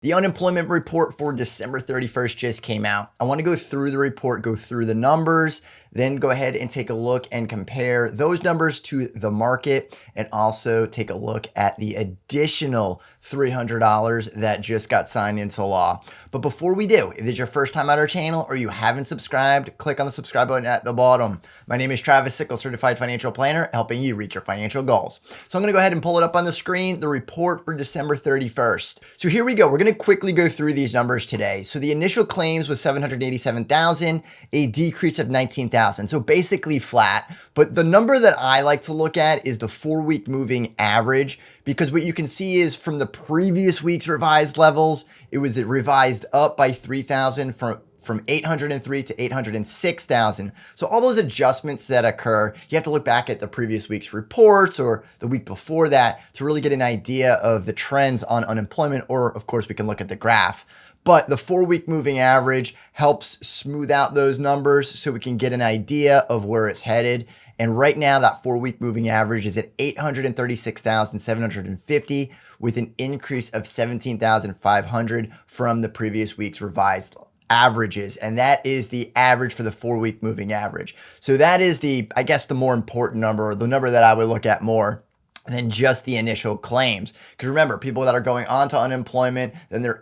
The unemployment report for December 31st just came out. I want to go through the report, go through the numbers, then go ahead and take a look and compare those numbers to the market, and also take a look at the additional $300 that just got signed into law. But before we do, if this is your first time at our channel or you haven't subscribed, click on the subscribe button at the bottom. My name is Travis Sickle, Certified Financial Planner, helping you reach your financial goals. So I'm going to go ahead and pull it up on the screen, the report for December 31st. So here we go. We're going to quickly go through these numbers today. So the initial claims was 787,000, a decrease of 19,000. So basically flat. But the number that I like to look at is the 4-week moving average, because what you can see is from the previous week's revised levels, it was revised up by 3,000 from 803 to 806,000. So all those adjustments that occur, you have to look back at the previous week's reports or the week before that to really get an idea of the trends on unemployment, or of course we can look at the graph. But the 4-week moving average helps smooth out those numbers so we can get an idea of where it's headed. And right now that 4-week moving average is at 836,750 with an increase of 17,500 from the previous week's revised averages. And that is the average for the 4-week moving average. So that is I guess the more important number, or the number that I would look at more than just the initial claims. Because remember, people that are going on to unemployment, then they're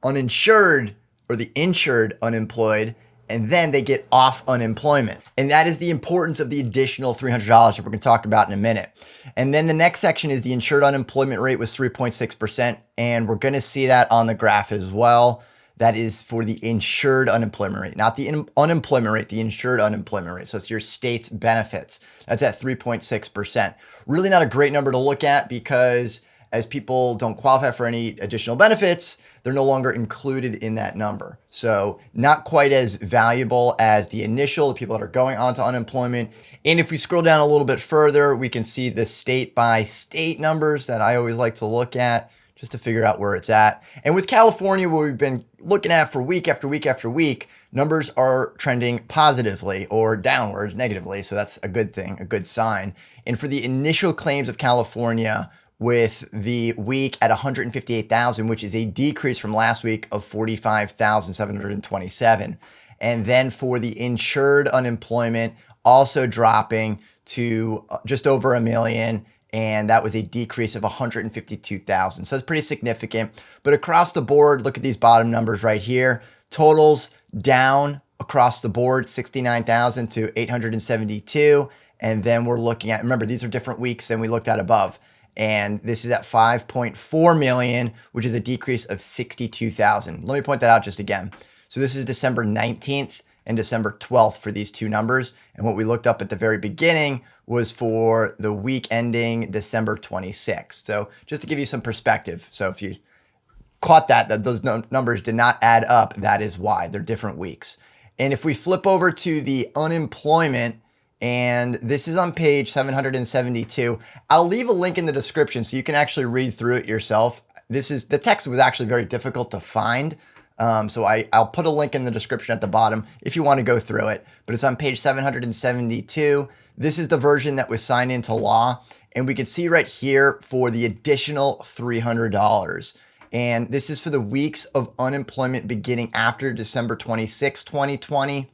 uninsured or the insured unemployed, and then they get off unemployment. And that is the importance of the additional $300 that we're going to talk about in a minute. And then the next section is the insured unemployment rate was 3.6%. And we're going to see that on the graph as well. That is for the insured unemployment rate, not the unemployment rate, the insured unemployment rate. So it's your state's benefits. That's at 3.6%. Really not a great number to look at, because as people don't qualify for any additional benefits, they're no longer included in that number. So not quite as valuable as the initial, the people that are going on to unemployment. And if we scroll down a little bit further, we can see the state by state numbers that I always like to look at, just to figure out where it's at. And with California, what we've been looking at for week after week after week, numbers are trending positively or downwards negatively. So that's a good thing, a good sign. And for the initial claims of California, with the week at 158,000, which is a decrease from last week of 45,727. And then for the insured unemployment, also dropping to just over 1 million. And that was a decrease of 152,000. So it's pretty significant. But across the board, look at these bottom numbers right here. Totals down across the board, 69,000 to 872. And then we're looking at, remember, these are different weeks than we looked at above. And this is at 5.4 million, which is a decrease of 62,000. Let me point that out just again. So this is December 19th and December 12th for these two numbers. And what we looked up at the very beginning was for the week ending December 26th. So just to give you some perspective. So if you caught that those numbers did not add up, that is why. They're different weeks. And if we flip over to the unemployment, and this is on page 772. I'll leave a link in the description so you can actually read through it yourself. The text was actually very difficult to find. So I'll put a link in the description at the bottom if you want to go through it. But it's on page 772. This is the version that was signed into law. And we can see right here for the additional $300. And this is for the weeks of unemployment beginning after December 26, 2020.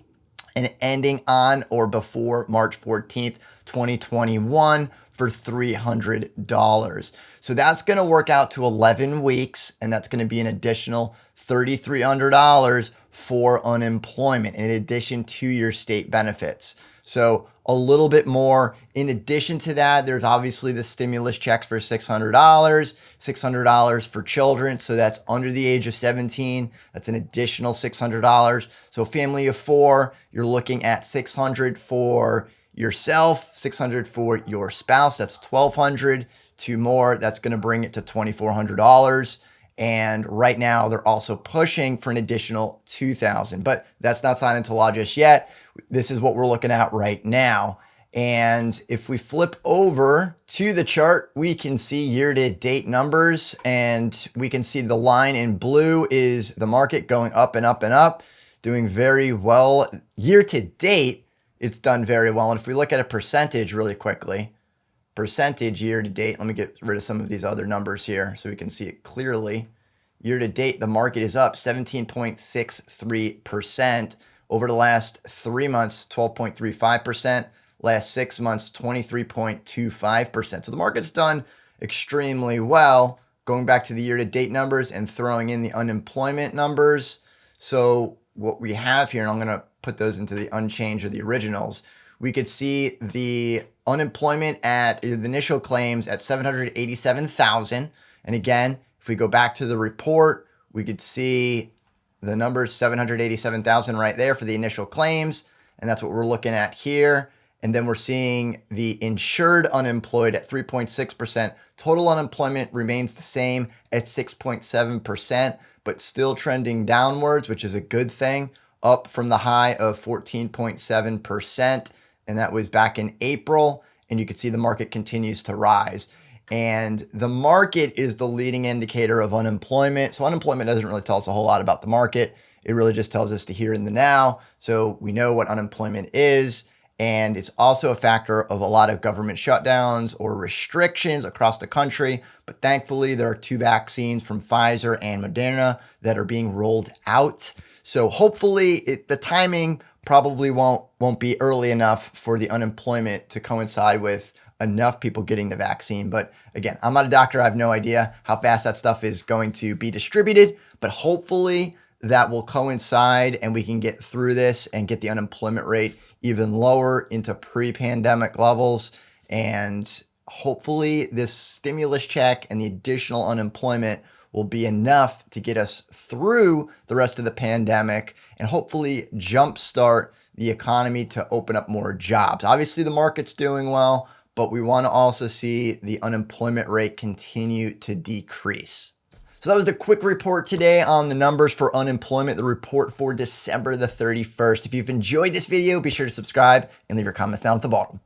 And ending on or before March 14th, 2021 for $300. So that's going to work out to 11 weeks, and that's going to be an additional $3,300 for unemployment in addition to your state benefits. So a little bit more. In addition to that, there's obviously the stimulus checks for $600, $600 for children. So that's under the age of 17. That's an additional $600. So a family of 4, you're looking at $600 for yourself, $600 for your spouse. That's $1,200. 2 more, that's going to bring it to $2,400. And right now they're also pushing for an additional $2,000, but that's not signed into law just yet. This is what we're looking at right now. And if we flip over to the chart, we can see year-to-date numbers, and we can see the line in blue is the market going up and up and up, doing very well. Year-to-date, it's done very well. And if we look at a percentage really quickly, percentage year-to-date, let me get rid of some of these other numbers here so we can see it clearly. Year to date, the market is up 17.63%. Over the last 3 months, 12.35%. Last 6 months, 23.25%. So the market's done extremely well. Going back to the year-to-date numbers and throwing in the unemployment numbers. So what we have here, and I'm going to put those into the unchanged or the originals, we could see the unemployment at the initial claims at 787,000. And again, if we go back to the report, we could see the numbers 787,000 right there for the initial claims. And that's what we're looking at here. And then we're seeing the insured unemployed at 3.6%. Total unemployment remains the same at 6.7%, but still trending downwards, which is a good thing, up from the high of 14.7%. And that was back in April. And you can see the market continues to rise. And the market is the leading indicator of unemployment. So unemployment doesn't really tell us a whole lot about the market. It really just tells us the here and the now. So we know what unemployment is. And it's also a factor of a lot of government shutdowns or restrictions across the country. But thankfully, there are 2 vaccines from Pfizer and Moderna that are being rolled out. So hopefully the timing probably won't be early enough for the unemployment to coincide with enough people getting the vaccine. But again, I'm not a doctor. I have no idea how fast that stuff is going to be distributed. But hopefully that will coincide and we can get through this and get the unemployment rate even lower into pre-pandemic levels. And hopefully this stimulus check and the additional unemployment will be enough to get us through the rest of the pandemic and hopefully jumpstart the economy to open up more jobs. Obviously the market's doing well, but we want to also see the unemployment rate continue to decrease. So that was the quick report today on the numbers for unemployment, the report for December the 31st. If you've enjoyed this video, be sure to subscribe and leave your comments down at the bottom.